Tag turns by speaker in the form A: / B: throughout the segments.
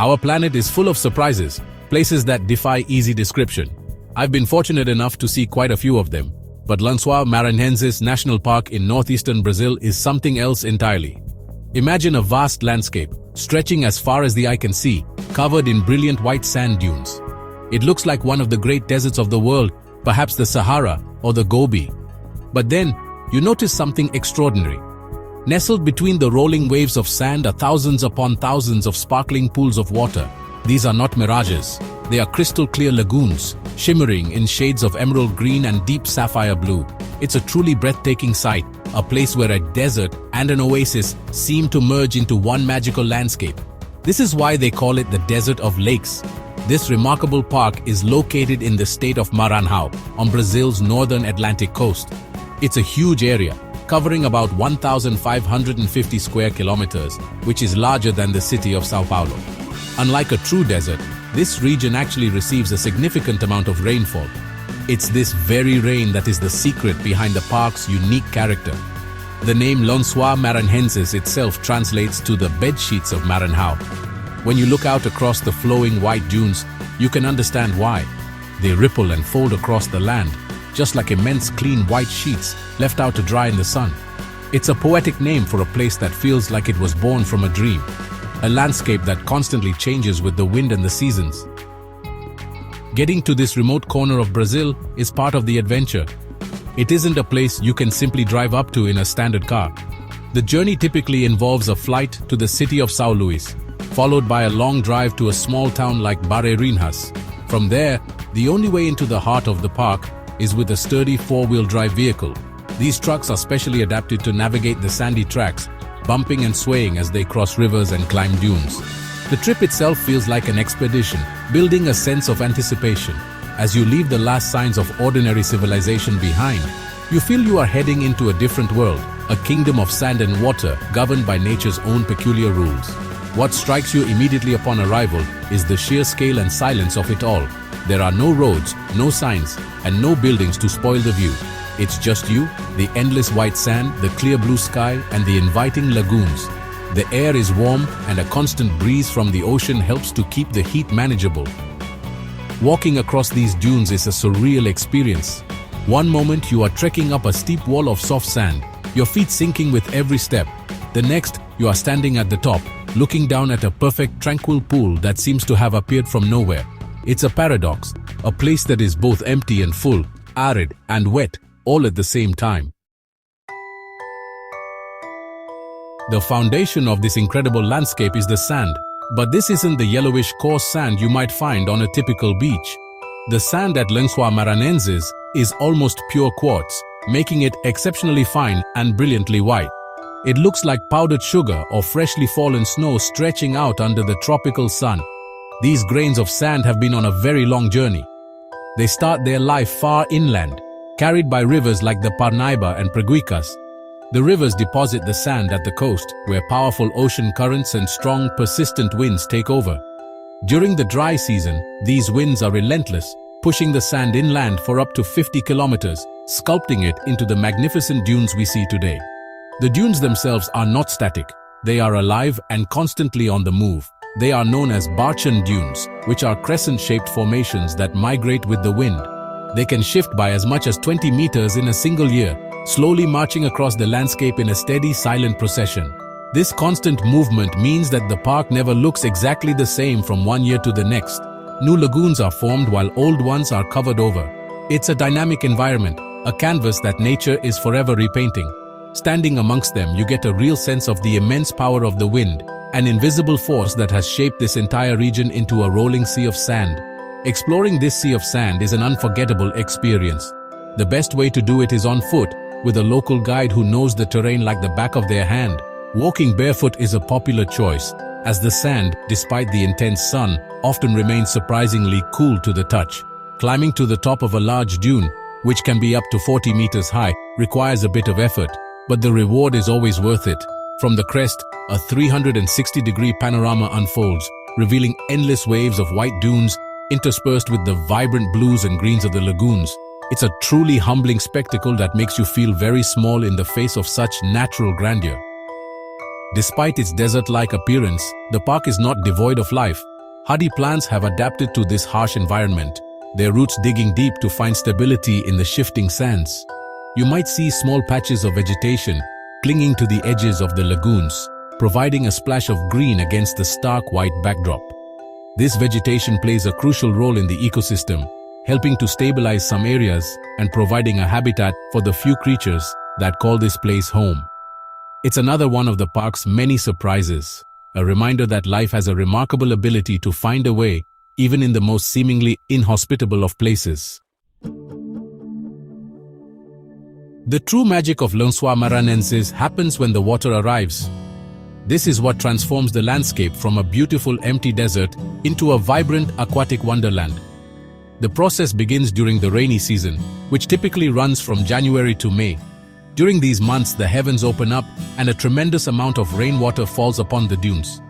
A: Our planet is full of surprises, places that defy easy description. I've been fortunate enough to see quite a few of them, but Lençóis Maranhenses National Park in northeastern Brazil is something else entirely. Imagine a vast landscape, stretching as far as the eye can see, covered in brilliant white sand dunes. It looks like one of the great deserts of the world, perhaps the Sahara or the Gobi. But then, you notice something extraordinary. Nestled between the rolling waves of sand are thousands upon thousands of sparkling pools of water. These are not mirages. They are crystal clear lagoons, shimmering in shades of emerald green and deep sapphire blue. It's a truly breathtaking sight, a place where a desert and an oasis seem to merge into one magical landscape. This is why they call it the Desert of Lakes. This remarkable park is located in the state of Maranhão, on Brazil's northern Atlantic coast. It's a huge area, covering about 1,550 square kilometers, which is larger than the city of São Paulo. Unlike a true desert, this region actually receives a significant amount of rainfall. It's this very rain that is the secret behind the park's unique character. The name Lençóis Maranhenses itself translates to the bed sheets of Maranhão. When you look out across the flowing white dunes, you can understand why. They ripple and fold across the land, just like immense clean white sheets left out to dry in the sun. It's a poetic name for a place that feels like it was born from a dream, a landscape that constantly changes with the wind and the seasons. Getting to this remote corner of Brazil is part of the adventure. It isn't a place you can simply drive up to in a standard car. The journey typically involves a flight to the city of São Luís, followed by a long drive to a small town like Barreirinhas. From there, the only way into the heart of the park is with a sturdy four-wheel drive vehicle. These trucks are specially adapted to navigate the sandy tracks, bumping and swaying as they cross rivers and climb dunes. The trip itself feels like an expedition, building a sense of anticipation. As you leave the last signs of ordinary civilization behind, you feel you are heading into a different world, a kingdom of sand and water governed by nature's own peculiar rules. What strikes you immediately upon arrival is the sheer scale and silence of it all. There are no roads, no signs, and no buildings to spoil the view. It's just you, the endless white sand, the clear blue sky, and the inviting lagoons. The air is warm, and a constant breeze from the ocean helps to keep the heat manageable. Walking across these dunes is a surreal experience. One moment you are trekking up a steep wall of soft sand, your feet sinking with every step. The next, you are standing at the top, looking down at a perfect tranquil pool that seems to have appeared from nowhere. It's a paradox, a place that is both empty and full, arid and wet, all at the same time. The foundation of this incredible landscape is the sand, but this isn't the yellowish coarse sand you might find on a typical beach. The sand at Lençóis Maranhenses is almost pure quartz, making it exceptionally fine and brilliantly white. It looks like powdered sugar or freshly fallen snow stretching out under the tropical sun. These grains of sand have been on a very long journey. They start their life far inland, carried by rivers like the Parnaíba and Preguiças. The rivers deposit the sand at the coast, where powerful ocean currents and strong, persistent winds take over. During the dry season, these winds are relentless, pushing the sand inland for up to 50 kilometers, sculpting it into the magnificent dunes we see today. The dunes themselves are not static. They are alive and constantly on the move. They are known as Barchan dunes, which are crescent-shaped formations that migrate with the wind. They can shift by as much as 20 meters in a single year, slowly marching across the landscape in a steady, silent procession. This constant movement means that the park never looks exactly the same from one year to the next. New lagoons are formed while old ones are covered over. It's a dynamic environment, a canvas that nature is forever repainting. Standing amongst them, you get a real sense of the immense power of the wind, an invisible force that has shaped this entire region into a rolling sea of sand. Exploring this sea of sand is an unforgettable experience. The best way to do it is on foot, with a local guide who knows the terrain like the back of their hand. Walking barefoot is a popular choice, as the sand, despite the intense sun, often remains surprisingly cool to the touch. Climbing to the top of a large dune, which can be up to 40 meters high, requires a bit of effort, but the reward is always worth it. From the crest, a 360-degree panorama unfolds, revealing endless waves of white dunes interspersed with the vibrant blues and greens of the lagoons. It's a truly humbling spectacle that makes you feel very small in the face of such natural grandeur. Despite its desert-like appearance, the park is not devoid of life. Hardy plants have adapted to this harsh environment, their roots digging deep to find stability in the shifting sands. You might see small patches of vegetation clinging to the edges of the lagoons, providing a splash of green against the stark white backdrop. This vegetation plays a crucial role in the ecosystem, helping to stabilize some areas and providing a habitat for the few creatures that call this place home. It's another one of the park's many surprises, a reminder that life has a remarkable ability to find a way, even in the most seemingly inhospitable of places. The true magic of Lençois Maranhenses happens when the water arrives. This is what transforms the landscape from a beautiful empty desert into a vibrant aquatic wonderland. The process begins during the rainy season, which typically runs from January to May. During these months, the heavens open up and a tremendous amount of rainwater falls upon the dunes.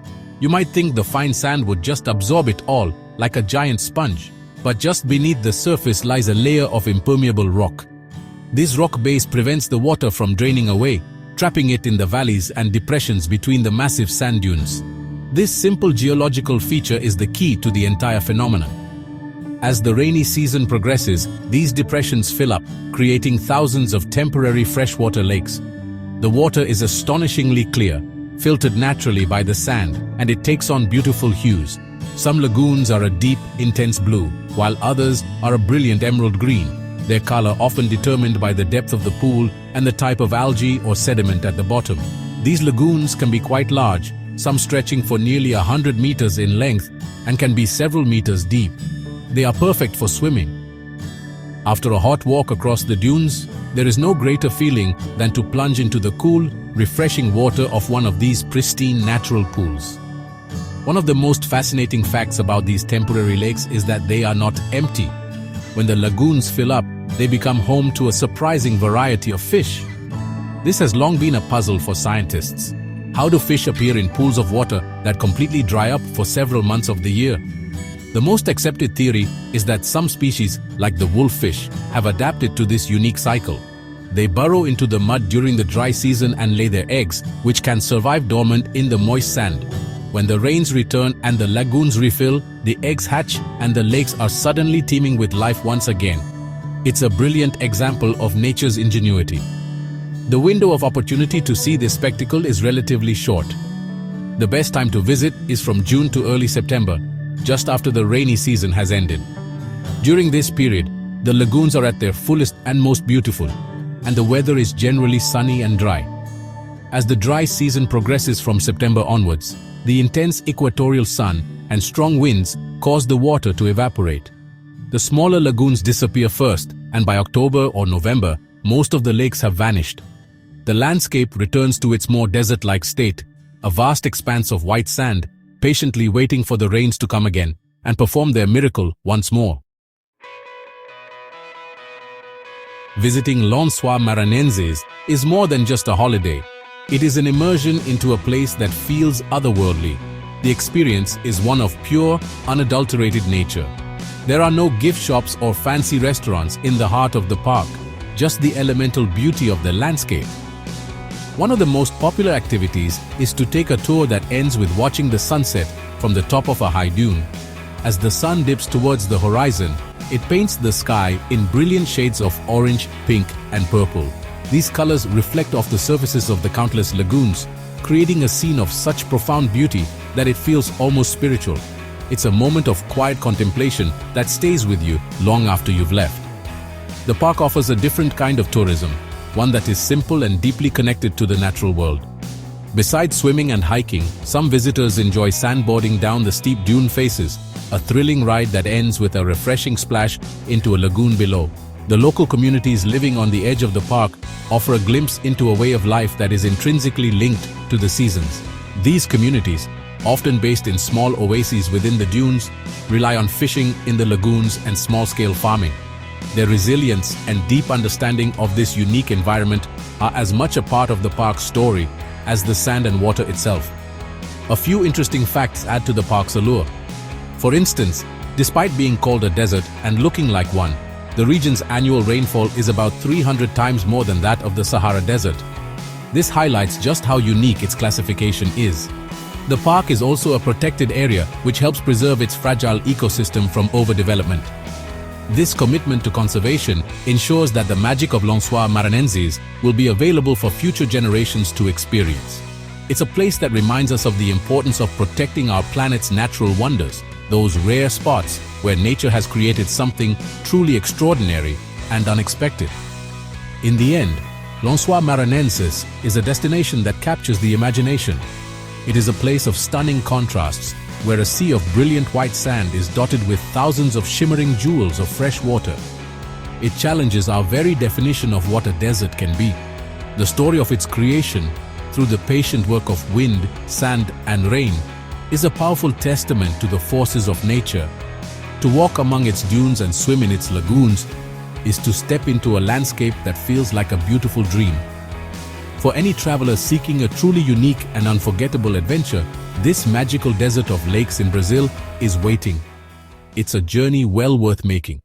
A: You might think the fine sand would just absorb it all, like a giant sponge. But just beneath the surface lies a layer of impermeable rock. This rock base prevents the water from draining away, trapping it in the valleys and depressions between the massive sand dunes. This simple geological feature is the key to the entire phenomenon. As the rainy season progresses, these depressions fill up, creating thousands of temporary freshwater lakes. The water is astonishingly clear, filtered naturally by the sand, and it takes on beautiful hues. Some lagoons are a deep, intense blue, while others are a brilliant emerald green, their color often determined by the depth of the pool and the type of algae or sediment at the bottom. These lagoons can be quite large, some stretching for nearly 100 meters in length and can be several meters deep. They are perfect for swimming. After a hot walk across the dunes, there is no greater feeling than to plunge into the cool, refreshing water of one of these pristine natural pools. One of the most fascinating facts about these temporary lakes is that they are not empty. When the lagoons fill up, they become home to a surprising variety of fish. This has long been a puzzle for scientists. How do fish appear in pools of water that completely dry up for several months of the year? The most accepted theory is that some species, like the wolffish, have adapted to this unique cycle. They burrow into the mud during the dry season and lay their eggs, which can survive dormant in the moist sand. When the rains return and the lagoons refill, the eggs hatch and the lakes are suddenly teeming with life once again. It's a brilliant example of nature's ingenuity. The window of opportunity to see this spectacle is relatively short. The best time to visit is from June to early September, just after the rainy season has ended. During this period, the lagoons are at their fullest and most beautiful, and the weather is generally sunny and dry. As the dry season progresses from September onwards, the intense equatorial sun and strong winds cause the water to evaporate. The smaller lagoons disappear first, and by October or November, most of the lakes have vanished. The landscape returns to its more desert-like state, a vast expanse of white sand, patiently waiting for the rains to come again and perform their miracle once more. Visiting Lençois Maranhenses is more than just a holiday. It is an immersion into a place that feels otherworldly. The experience is one of pure, unadulterated nature. There are no gift shops or fancy restaurants in the heart of the park, just the elemental beauty of the landscape. One of the most popular activities is to take a tour that ends with watching the sunset from the top of a high dune. As the sun dips towards the horizon, it paints the sky in brilliant shades of orange, pink, and purple. These colors reflect off the surfaces of the countless lagoons, creating a scene of such profound beauty that it feels almost spiritual. It's a moment of quiet contemplation that stays with you long after you've left. The park offers a different kind of tourism, one that is simple and deeply connected to the natural world. Besides swimming and hiking, some visitors enjoy sandboarding down the steep dune faces, a thrilling ride that ends with a refreshing splash into a lagoon below. The local communities living on the edge of the park offer a glimpse into a way of life that is intrinsically linked to the seasons. These communities, often based in small oases within the dunes, rely on fishing in the lagoons and small-scale farming. Their resilience and deep understanding of this unique environment are as much a part of the park's story as the sand and water itself. A few interesting facts add to the park's allure. For instance, despite being called a desert and looking like one, the region's annual rainfall is about 300 times more than that of the Sahara Desert. This highlights just how unique its classification is. The park is also a protected area which helps preserve its fragile ecosystem from overdevelopment. This commitment to conservation ensures that the magic of Lensois Maranhenses will be available for future generations to experience. It's a place that reminds us of the importance of protecting our planet's natural wonders, those rare spots where nature has created something truly extraordinary and unexpected. In the end, Lensois Maranhenses is a destination that captures the imagination. It is a place of stunning contrasts, where a sea of brilliant white sand is dotted with thousands of shimmering jewels of fresh water. It challenges our very definition of what a desert can be. The story of its creation, through the patient work of wind, sand, and rain, is a powerful testament to the forces of nature. To walk among its dunes and swim in its lagoons is to step into a landscape that feels like a beautiful dream. For any traveler seeking a truly unique and unforgettable adventure, this magical desert of lakes in Brazil is waiting. It's a journey well worth making.